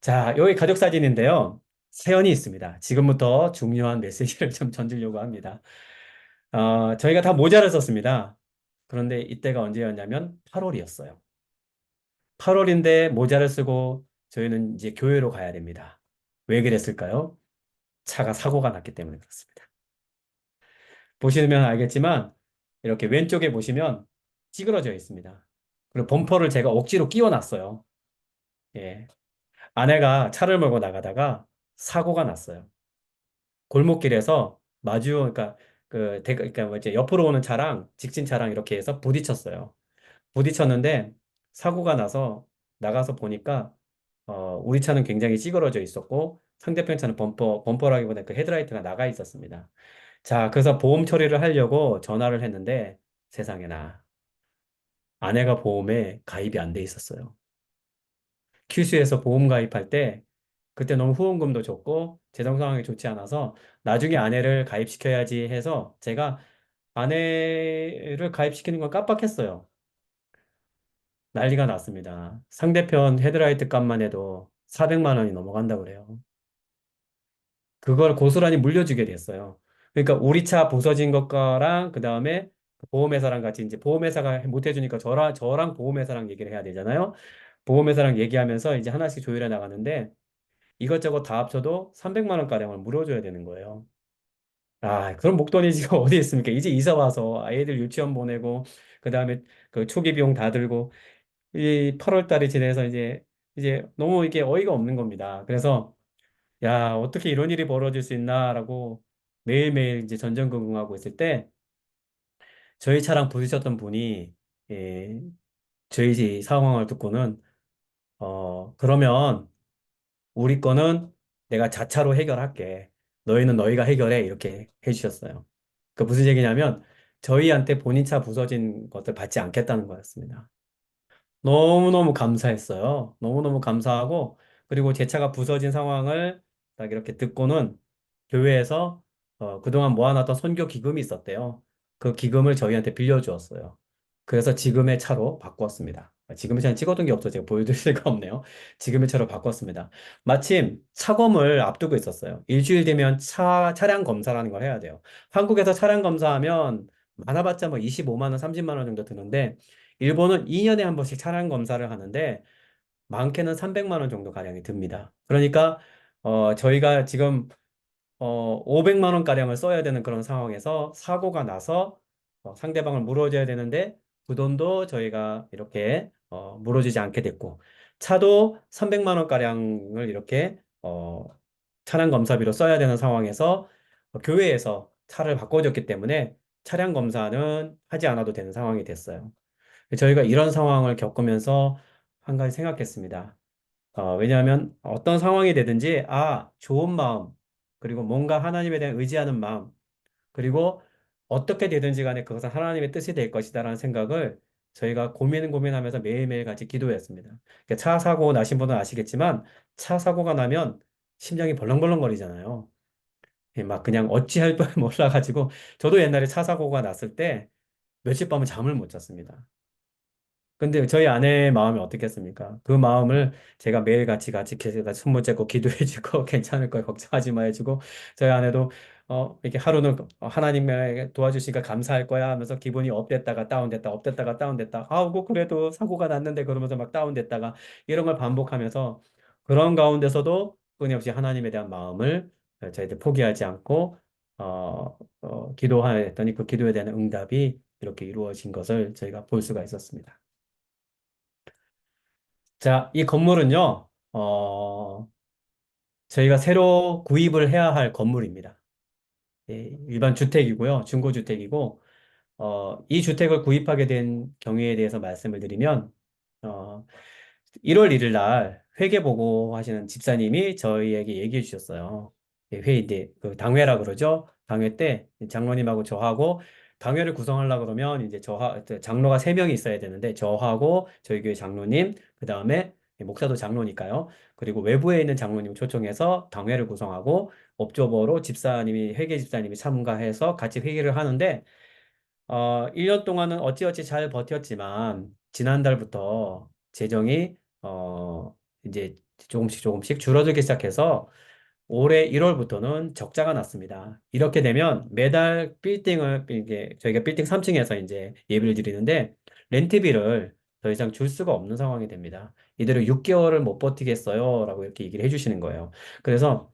자, 여기 가족 사진인데요. 사연이 있습니다. 지금부터 중요한 메시지를 좀 전달려고 합니다. 저희가 다 모자를 썼습니다. 그런데 이때가 언제였냐면 8월이었어요. 8월인데 모자를 쓰고 저희는 이제 교회로 가야 됩니다. 왜 그랬을까요? 차가 사고가 났기 때문에 그렇습니다. 보시면 알겠지만 이렇게 왼쪽에 보시면 찌그러져 있습니다. 그리고 범퍼를 제가 억지로 끼워놨어요. 예. 아내가 차를 몰고 나가다가 사고가 났어요. 골목길에서 그러니까 그러니까 뭐 이제 옆으로 오는 차랑 직진 차랑 이렇게 해서 부딪혔어요. 부딪혔는데 사고가 나서 나가서 보니까 우리 차는 굉장히 찌그러져 있었고 상대편 차는 범퍼라기보다 그 헤드라이트가 나가 있었습니다. 자, 그래서 보험 처리를 하려고 전화를 했는데 세상에나 아내가 보험에 가입이 안 돼 있었어요. 큐스에서 보험 가입할 때 그때 너무 후원금도 줬고 재정 상황이 좋지 않아서 나중에 아내를 가입시켜야지 해서 제가 아내를 가입시키는 걸 깜빡했어요. 난리가 났습니다. 상대편 헤드라이트 값만 해도 400만 원이 넘어간다고 그래요. 그걸 고스란히 물려주게 됐어요. 그러니까 우리 차 부서진 것과랑 그다음에 보험회사랑 같이 이제 보험회사가 못 해주니까 저랑 보험회사랑 얘기를 해야 되잖아요. 보험회사랑 얘기하면서 이제 하나씩 조율해 나가는데 이것저것 다 합쳐도 300만 원가량을 물어줘야 되는 거예요. 아, 그럼 목돈이 지금 어디 있습니까? 이제 이사 와서 아이들 유치원 보내고, 그 다음에 그 초기 비용 다 들고, 이 8월 달이 지나서 이제 너무 이게 어이가 없는 겁니다. 그래서, 야, 어떻게 이런 일이 벌어질 수 있나라고 매일매일 이제 전전긍긍하고 있을 때, 저희 차랑 부딪혔던 분이, 예, 저희 상황을 듣고는, 그러면 우리 거는 내가 자차로 해결할게. 너희는 너희가 해결해. 이렇게 해주셨어요. 그 무슨 얘기냐면 저희한테 본인 차 부서진 것들 받지 않겠다는 거였습니다. 너무너무 감사했어요. 너무너무 감사하고 그리고 제 차가 부서진 상황을 딱 이렇게 듣고는 교회에서 그동안 모아놨던 선교 기금이 있었대요. 그 기금을 저희한테 빌려주었어요. 그래서 지금의 차로 바꿨습니다. 지금의 차는 찍어둔 게 없어서 제가 보여드릴 수가 없네요. 지금의 차로 바꿨습니다. 마침 차검을 앞두고 있었어요. 일주일 되면 차량 검사라는 걸 해야 돼요. 한국에서 차량 검사하면 많아봤자 뭐 25만 원, 30만 원 정도 드는데 일본은 2년에 한 번씩 차량 검사를 하는데 많게는 300만 원 정도 가량이 듭니다. 그러니까 저희가 지금 500만 원 가량을 써야 되는 그런 상황에서 사고가 나서 상대방을 물어줘야 되는데 그 돈도 저희가 이렇게 물어주지 않게 됐고 차도 300만 원 가량을 이렇게 차량 검사비로 써야 되는 상황에서 교회에서 차를 바꿔줬기 때문에 차량 검사는 하지 않아도 되는 상황이 됐어요. 저희가 이런 상황을 겪으면서 한 가지 생각했습니다. 왜냐하면 어떤 상황이 되든지, 좋은 마음, 그리고 뭔가 하나님에 대한 의지하는 마음, 그리고 어떻게 되든지 간에 그것은 하나님의 뜻이 될 것이다라는 생각을 저희가 고민하면서 매일매일 같이 기도했습니다. 그러니까 차 사고 나신 분은 아시겠지만, 차 사고가 나면 심장이 벌렁벌렁거리잖아요. 막 그냥 어찌할 뻔 몰라가지고, 저도 옛날에 차 사고가 났을 때 며칠 밤은 잠을 못 잤습니다. 근데 저희 아내의 마음이 어떻겠습니까? 그 마음을 제가 매일같이 계속 손 붙잡고 기도해주고 괜찮을 거야 걱정하지 마 해주고 저희 아내도 이렇게 하루는 하나님의 도와주시니까 감사할 거야 하면서 기분이 업됐다가 다운됐다 업됐다가 다운됐다 뭐 그래도 사고가 났는데 그러면서 막 다운됐다가 이런 걸 반복하면서 그런 가운데서도 끊임없이 하나님에 대한 마음을 저희들 포기하지 않고 기도하였더니 그 기도에 대한 응답이 이렇게 이루어진 것을 저희가 볼 수가 있었습니다. 자, 이 건물은요, 저희가 새로 구입을 해야 할 건물입니다. 예, 일반 주택이고요, 중고주택이고, 이 주택을 구입하게 된 경위에 대해서 말씀을 드리면, 어, 1월 1일 날 회계 보고 하시는 집사님이 저희에게 얘기해 주셨어요. 예, 회의 때, 그 당회라 그러죠. 당회 때 장로님하고 저하고 당회를 구성하려고 그러면 이제 장로가 3명이 있어야 되는데 저하고 저희 교회 장로님, 그 다음에 목사도 장로니까요. 그리고 외부에 있는 장로님 초청해서 당회를 구성하고 업조보로 회계 집사님이 참가해서 같이 회의를 하는데 1년 동안은 어찌어찌 잘 버텼지만, 지난달부터 재정이, 이제 조금씩 조금씩 줄어들기 시작해서 올해 1월부터는 적자가 났습니다. 이렇게 되면 매달 빌딩을, 이게 저희가 빌딩 3층에서 이제 예비를 드리는데 렌트비를 더 이상 줄 수가 없는 상황이 됩니다. 이대로 6개월을 못 버티겠어요. 라고 이렇게 얘기를 해주시는 거예요. 그래서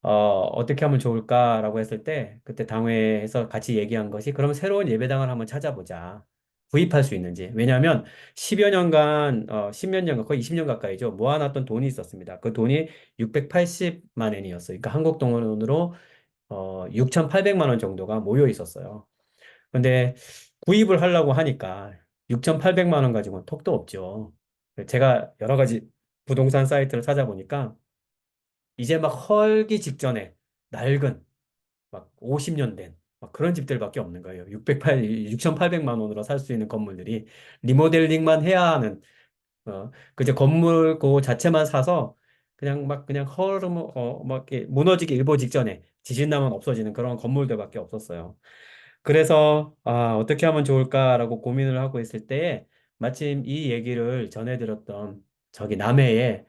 어떻게 하면 좋을까라고 했을 때, 그때 당회에서 같이 얘기한 것이, 그러면 새로운 예배당을 한번 찾아보자. 구입할 수 있는지. 왜냐하면 10여 년간, 10몇 년간, 거의 20년 가까이죠. 모아놨던 돈이 있었습니다. 그 돈이 680만 엔이었어요. 그러니까 한국 돈으로 6,800만 원 정도가 모여 있었어요. 근데 구입을 하려고 하니까 6,800만 원 가지고는 턱도 없죠. 제가 여러 가지 부동산 사이트를 찾아보니까 이제 막 헐기 직전에 낡은 막 50년 된 막 그런 집들밖에 없는 거예요. 6,800만 원으로 살 수 있는 건물들이 리모델링만 해야 하는 그저 건물 그 자체만 사서 그냥 막 그냥 막 이렇게 무너지기 일보 직전에 지진 나면 없어지는 그런 건물들밖에 없었어요. 그래서 어떻게 하면 좋을까라고 고민을 하고 있을 때에 마침 이 얘기를 전해 들었던 저기 남해에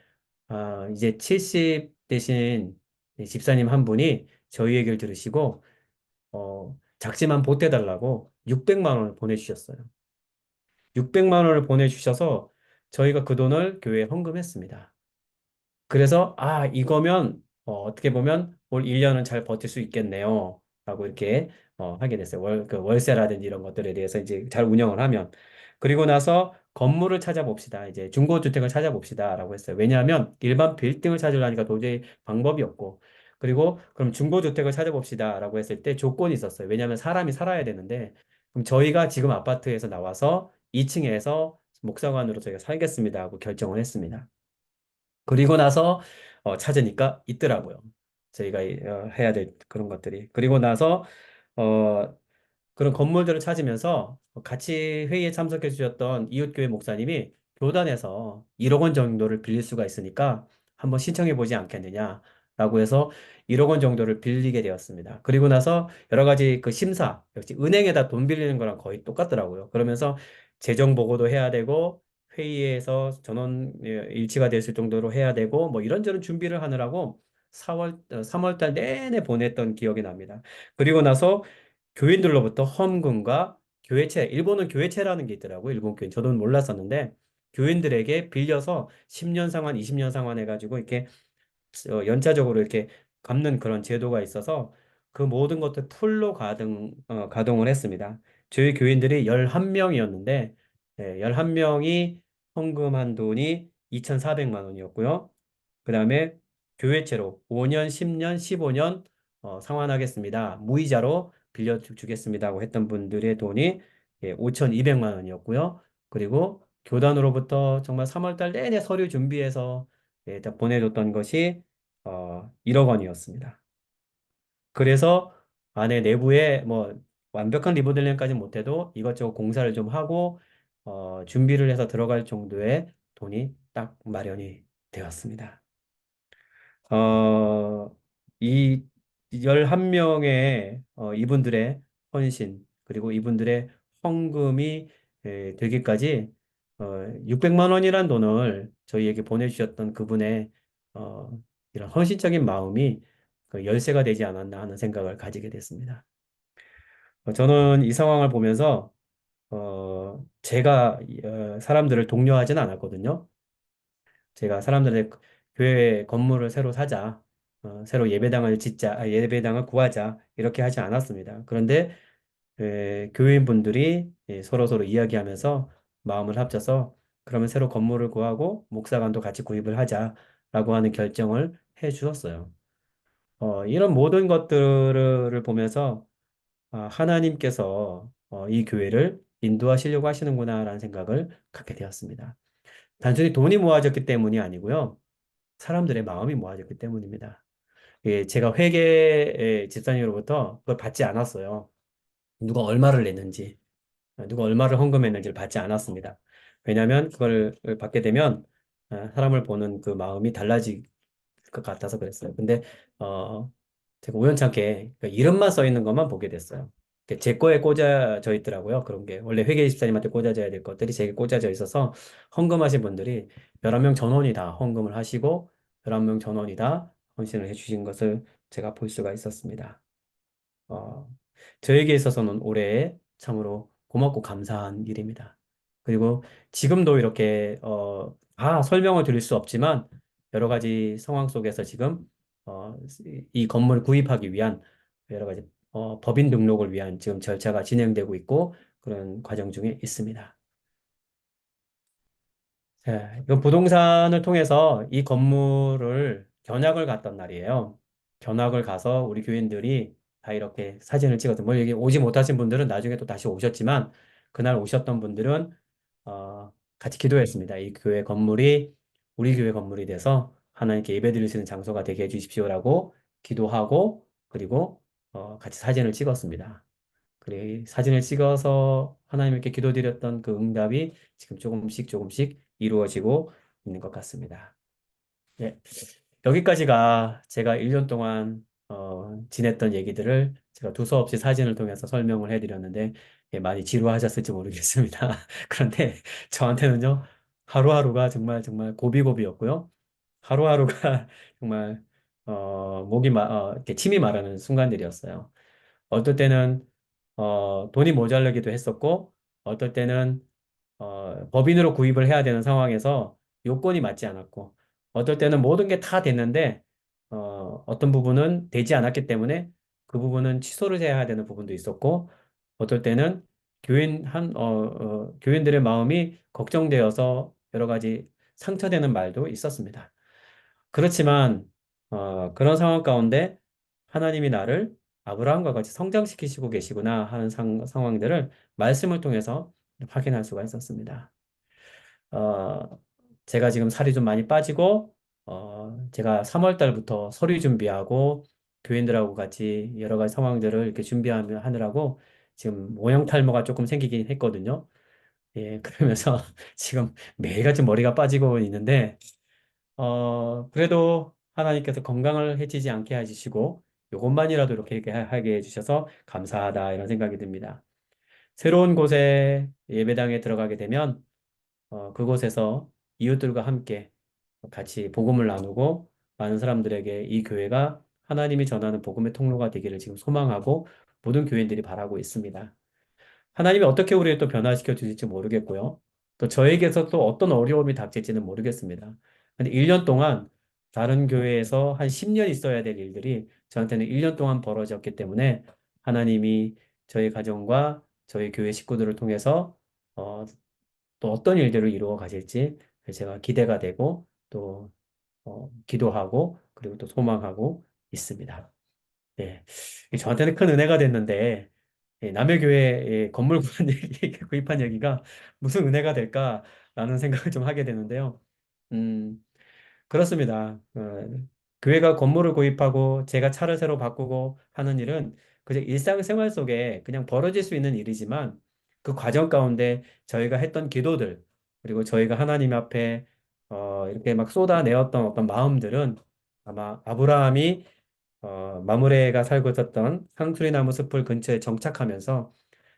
이제 70 되신 이 집사님 한 분이 저희 얘기를 들으시고, 작지만 보태달라고 600만 원을 보내주셨어요. 600만 원을 보내주셔서 저희가 그 돈을 교회에 헌금했습니다. 그래서, 이거면, 어떻게 보면 올 1년은 잘 버틸 수 있겠네요. 라고 이렇게, 하게 됐어요. 그 월세라든지 이런 것들에 대해서 이제 잘 운영을 하면. 그리고 나서 건물을 찾아봅시다. 이제 중고주택을 찾아봅시다. 라고 했어요. 왜냐하면 일반 빌딩을 찾으려니까 도저히 방법이 없고. 그리고 그럼 중고주택을 찾아봅시다. 라고 했을 때 조건이 있었어요. 왜냐하면 사람이 살아야 되는데, 그럼 저희가 지금 아파트에서 나와서 2층에서 목사관으로 저희가 살겠습니다. 하고 결정을 했습니다. 그리고 나서 찾으니까 있더라고요. 저희가 해야 될 그런 것들이. 그리고 나서 어, 그런 건물들을 찾으면서 같이 회의에 참석해 주셨던 이웃교회 목사님이 교단에서 1억 원 정도를 빌릴 수가 있으니까 한번 신청해 보지 않겠느냐라고 해서 1억 원 정도를 빌리게 되었습니다. 그리고 나서 여러 가지 그 심사, 역시 은행에다 돈 빌리는 거랑 거의 똑같더라고요. 그러면서 재정 보고도 해야 되고 회의에서 전원 일치가 됐을 정도로 해야 되고 뭐 이런저런 준비를 하느라고 3월 달 내내 보냈던 기억이 납니다. 그리고 나서 교인들로부터 헌금과 교회채, 일본은 교회채라는 게 있더라고요. 일본 교인. 저도 몰랐었는데, 교인들에게 빌려서 10년 상환, 20년 상환 해가지고 이렇게 연차적으로 이렇게 갚는 그런 제도가 있어서 그 모든 것들 풀로 가동을 했습니다. 저희 교인들이 11명이었는데, 11명이 헌금한 돈이 2,400만 원이었고요. 그 다음에 교회채로 5년, 10년, 15년 상환하겠습니다. 무이자로 빌려주겠습니다 하고 했던 분들의 돈이 5,200만 원이었고요. 그리고 교단으로부터 정말 3월 달 내내 서류 준비해서 다 보내줬던 것이 1억 원이었습니다. 그래서 안에 내부에 뭐 완벽한 리모델링까지 못해도 이것저것 공사를 좀 하고 준비를 해서 들어갈 정도의 돈이 딱 마련이 되었습니다. 어, 이 11명의 이분들의 헌신, 그리고 이분들의 헌금이 되기까지 600만 원이란 돈을 저희에게 보내주셨던 그분의 어, 이런 헌신적인 마음이 그 열쇠가 되지 않았나 하는 생각을 가지게 됐습니다. 저는 이 상황을 보면서 제가 사람들을 독려하지는 않았거든요. 제가 사람들의 교회 건물을 새로 사자, 새로 예배당을 짓자, 예배당을 구하자, 이렇게 하지 않았습니다. 그런데 교인분들이 서로서로 이야기하면서 마음을 합쳐서 그러면 새로 건물을 구하고 목사관도 같이 구입을 하자라고 하는 결정을 해 주었어요. 이런 모든 것들을 보면서 하나님께서 이 교회를 인도하시려고 하시는구나라는 생각을 갖게 되었습니다. 단순히 돈이 모아졌기 때문이 아니고요. 사람들의 마음이 모아졌기 때문입니다. 제가 회계 집사님으로부터 그걸 받지 않았어요. 누가 얼마를 냈는지, 누가 얼마를 헌금했는지를 받지 않았습니다. 왜냐하면 그걸 받게 되면 사람을 보는 그 마음이 달라질 것 같아서 그랬어요. 근데 어, 제가 우연찮게 그 이름만 써 있는 것만 보게 됐어요. 제 거에 꽂아져 있더라고요. 그런 게. 원래 회계집사님한테 꽂아져야 될 것들이 제게 꽂아져 있어서 헌금하신 분들이 11명 전원이 다 헌금을 하시고 11명 전원이 다 헌신을 해주신 것을 제가 볼 수가 있었습니다. 어, 저에게 있어서는 올해 참으로 고맙고 감사한 일입니다. 그리고 지금도 이렇게 다 설명을 드릴 수 없지만 여러 가지 상황 속에서 지금 이 건물을 구입하기 위한 여러 가지 법인 등록을 위한 지금 절차가 진행되고 있고 그런 과정 중에 있습니다. 예, 이건 부동산을 통해서 이 건물을 견학을 갔던 날이에요. 견학을 가서 우리 교인들이 다 이렇게 사진을 찍어서, 뭐 여기 오지 못하신 분들은 나중에 또 다시 오셨지만, 그날 오셨던 분들은, 같이 기도했습니다. 이 교회 건물이 우리 교회 건물이 돼서 하나님께 예배드릴 수 있는 장소가 되게 해주십시오라고 기도하고, 그리고, 같이 사진을 찍었습니다. 그래, 사진을 찍어서 하나님께 기도드렸던 그 응답이 지금 조금씩 조금씩 이루어지고 있는 것 같습니다. 예. 여기까지가 제가 1년 동안 지냈던 얘기들을 제가 두서없이 사진을 통해서 설명을 해드렸는데 예, 많이 지루하셨을지 모르겠습니다. 그런데 저한테는요 하루하루가 정말 정말 고비고비였고요. 하루하루가 정말 이렇게 침이 마르는 순간들이었어요. 어떨 때는 돈이 모자라기도 했었고, 어떨 때는 법인으로 구입을 해야 되는 상황에서 요건이 맞지 않았고, 어떨 때는 모든 게 다 됐는데, 어떤 부분은 되지 않았기 때문에 그 부분은 취소를 해야 되는 부분도 있었고, 어떨 때는 교인들의 마음이 걱정되어서 여러 가지 상처되는 말도 있었습니다. 그렇지만 그런 상황 가운데 하나님이 나를 아브라함과 같이 성장시키시고 계시구나 하는 상황들을 말씀을 통해서 확인할 수가 있었습니다. 어, 제가 지금 살이 좀 많이 빠지고 제가 3월 달부터 서류 준비하고 교인들하고 같이 여러 가지 상황들을 이렇게 준비하느라고 지금 모형 탈모가 조금 생기긴 했거든요. 예, 그러면서 지금 매일같이 머리가 빠지고 있는데 그래도 하나님께서 건강을 해치지 않게 해주시고, 요것만이라도 이렇게 하게 해주셔서 감사하다, 이런 생각이 듭니다. 새로운 곳에 예배당에 들어가게 되면, 그곳에서 이웃들과 함께 같이 복음을 나누고, 많은 사람들에게 이 교회가 하나님이 전하는 복음의 통로가 되기를 지금 소망하고, 모든 교인들이 바라고 있습니다. 하나님이 어떻게 우리를 또 변화시켜 주실지 모르겠고요. 또 저에게서 또 어떤 어려움이 닥칠지는 모르겠습니다. 근데 1년 동안 다른 교회에서 한 10년 있어야 될 일들이 저한테는 1년 동안 벌어졌기 때문에 하나님이 저희 가정과 저희 교회 식구들을 통해서 어, 또 어떤 일들을 이루어 가실지 제가 기대가 되고 또 기도하고 그리고 또 소망하고 있습니다. 네. 저한테는 큰 은혜가 됐는데, 예, 남의 교회 건물 구한 얘기, 구입한 얘기가 무슨 은혜가 될까라는 생각을 좀 하게 되는데요. 음, 그렇습니다. 교회가 건물을 구입하고 제가 차를 새로 바꾸고 하는 일은 그저 일상생활 속에 그냥 벌어질 수 있는 일이지만 그 과정 가운데 저희가 했던 기도들, 그리고 저희가 하나님 앞에 이렇게 막 쏟아내었던 어떤 마음들은 아마 아브라함이 마므레가 살고 있었던 상수리나무 숲을 근처에 정착하면서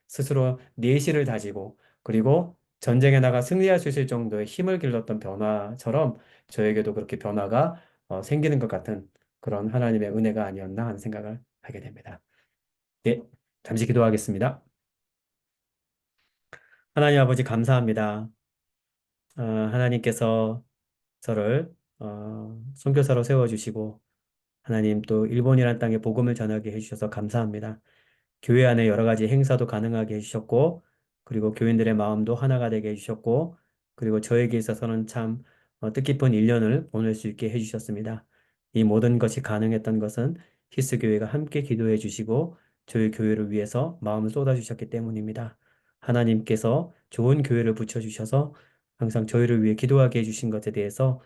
스스로 내실을 다지고 그리고 전쟁에 나가 승리할 수 있을 정도의 힘을 길렀던 변화처럼 저에게도 그렇게 변화가 생기는 것 같은 그런 하나님의 은혜가 아니었나 하는 생각을 하게 됩니다. 네, 잠시 기도하겠습니다. 하나님 아버지 감사합니다. 하나님께서 저를 선교사로 세워주시고 하나님 또 일본이란 땅에 복음을 전하게 해주셔서 감사합니다. 교회 안에 여러 가지 행사도 가능하게 해주셨고, 그리고 교인들의 마음도 하나가 되게 해주셨고, 그리고 저에게 있어서는 참 뜻깊은 1년을 보낼 수 있게 해주셨습니다. 이 모든 것이 가능했던 것은 히스 교회가 함께 기도해 주시고, 저희 교회를 위해서 마음을 쏟아주셨기 때문입니다. 하나님께서 좋은 교회를 붙여주셔서 항상 저희를 위해 기도하게 해주신 것에 대해서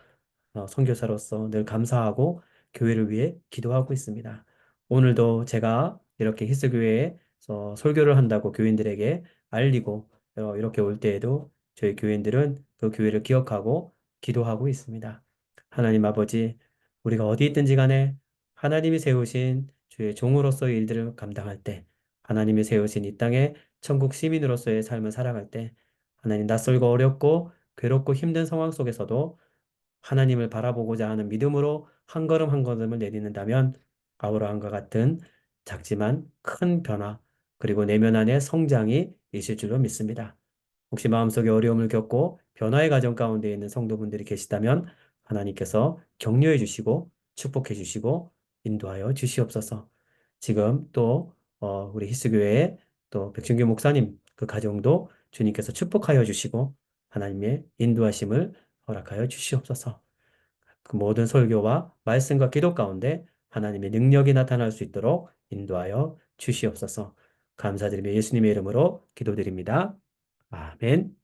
선교사로서 늘 감사하고 교회를 위해 기도하고 있습니다. 오늘도 제가 이렇게 히스교회에서 설교를 한다고 교인들에게 알리고 이렇게 올 때에도 저희 교인들은 그 교회를 기억하고 기도하고 있습니다. 하나님 아버지, 우리가 어디 있든지 간에 하나님이 세우신 주의 종으로서의 일들을 감당할 때 하나님이 세우신 이 땅에 천국 시민으로서의 삶을 살아갈 때 하나님 낯설고 어렵고 괴롭고 힘든 상황 속에서도 하나님을 바라보고자 하는 믿음으로 한 걸음 한 걸음을 내딛는다면 아브라함과 같은 작지만 큰 변화 그리고 내면 안에 성장이 있을 줄로 믿습니다. 혹시 마음속에 어려움을 겪고 변화의 과정 가운데 있는 성도분들이 계시다면 하나님께서 격려해 주시고 축복해 주시고 인도하여 주시옵소서. 지금 또 우리 히스교회의 또 백준규 목사님 그 가정도 주님께서 축복하여 주시고 하나님의 인도하심을 허락하여 주시옵소서. 그 모든 설교와 말씀과 기도 가운데 하나님의 능력이 나타날 수 있도록 인도하여 주시옵소서. 감사드리며 예수님의 이름으로 기도드립니다. 아멘.